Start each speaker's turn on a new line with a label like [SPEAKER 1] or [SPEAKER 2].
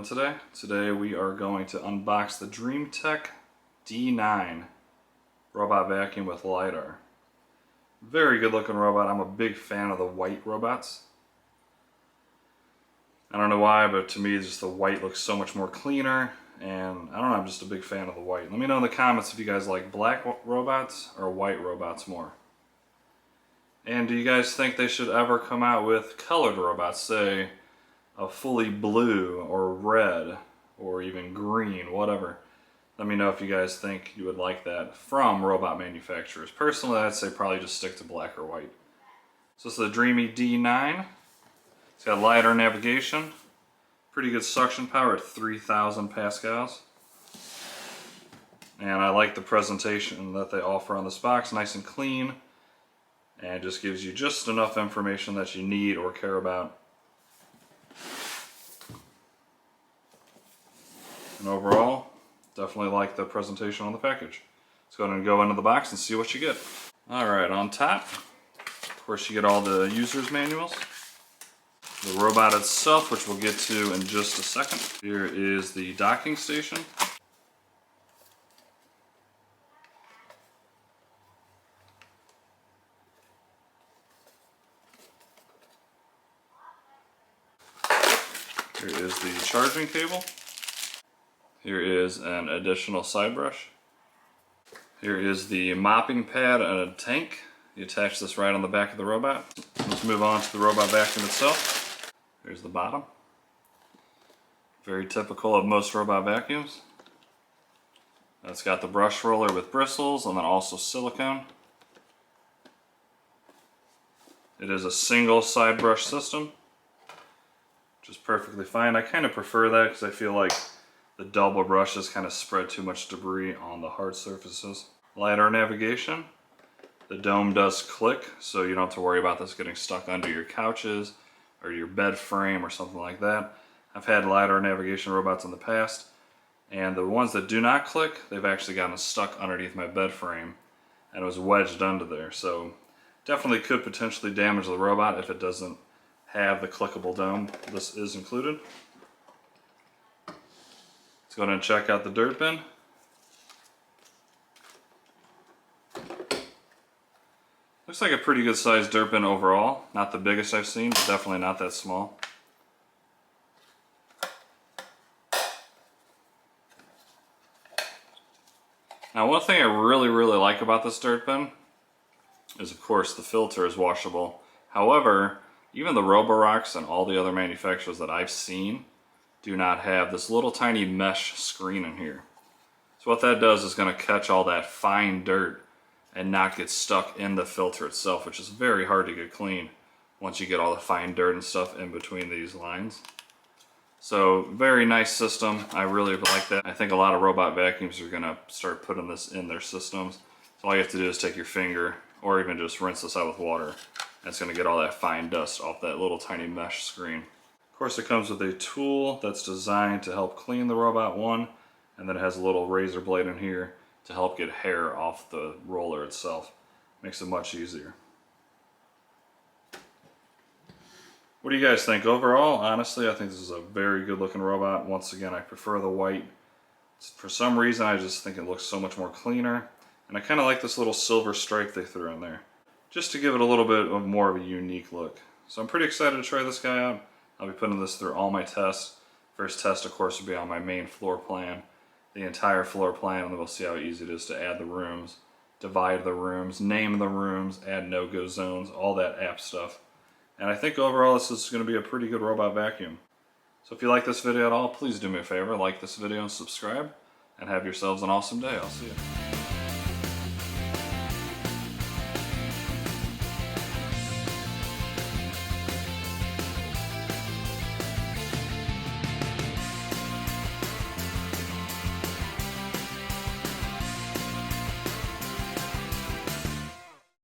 [SPEAKER 1] today? Today we are going to unbox the Dreame D9 robot vacuum with Lidar. Very good looking robot. I'm a big fan of the white robots. I don't know why, but to me just the white looks so much more cleaner, and I don't know, I'm just a big fan of the white. Let me know in the comments if you guys like black robots or white robots more. And do you guys think they should ever come out with colored robots, say a fully blue or red or even green, whatever? Let me know if you guys think you would like that from robot manufacturers. Personally, I'd say probably just stick to black or white. So this is the Dreame D9. It's got Lidar navigation, pretty good suction power at 3,000 pascals. And I like the presentation that they offer on this box, nice and clean, and just gives you just enough information that you need or care about. And overall, definitely like the presentation on the package. Let's go ahead and go into the box and see what you get. Alright, on top, of course you get all the user's manuals. The robot itself, which we'll get to in just a second. Here is the docking station. Here is the charging cable. Here is an additional side brush. Here is the mopping pad and a tank. You attach this right on the back of the robot. Let's move on to the robot vacuum itself. Here's the bottom. Very typical of most robot vacuums. It's got the brush roller with bristles and then also silicone. It is a single side brush system, which is perfectly fine. I kind of prefer that because I feel like the double brushes kind of spread too much debris on the hard surfaces. Lidar navigation. The dome does click, so you don't have to worry about this getting stuck under your couches or your bed frame or something like that. I've had Lidar navigation robots in the past, and the ones that do not click, they've actually gotten stuck underneath my bed frame and it was wedged under there. So definitely could potentially damage the robot if it doesn't have the clickable dome. This is included. Let's go ahead and check out the dirt bin. Looks like a pretty good sized dirt bin overall. Not the biggest I've seen, but definitely not that small. Now, one thing I really like about this dirt bin is, of course, the filter is washable. However, even the Roborox and all the other manufacturers that I've seen do not have this little tiny mesh screen in here. So what that does is going to catch all that fine dirt and not get stuck in the filter itself, which is very hard to get clean once you get all the fine dirt and stuff in between these lines. So very nice system. I really like that. I think a lot of robot vacuums are going to start putting this in their systems. So all you have to do is take your finger or even just rinse this out with water, and it's going to get all that fine dust off that little tiny mesh screen. Of course, it comes with a tool that's designed to help clean the robot, one, and then it has a little razor blade in here to help get hair off the roller itself. Makes it much easier. What do you guys think? Overall, honestly, I think this is a very good looking robot. Once again, I prefer the white. For some reason, I just think it looks so much more cleaner. And I kind of like this little silver stripe they threw in there, just to give it a little bit of more of a unique look. So I'm pretty excited to try this guy out. I'll be putting this through all my tests. First test, of course, will be on my main floor plan. The entire floor plan, and then we'll see how easy it is to add the rooms, divide the rooms, name the rooms, add no-go zones, all that app stuff. And I think overall this is going to be a pretty good robot vacuum. So if you like this video at all, please do me a favor, like this video and subscribe, and have yourselves an awesome day. I'll see you.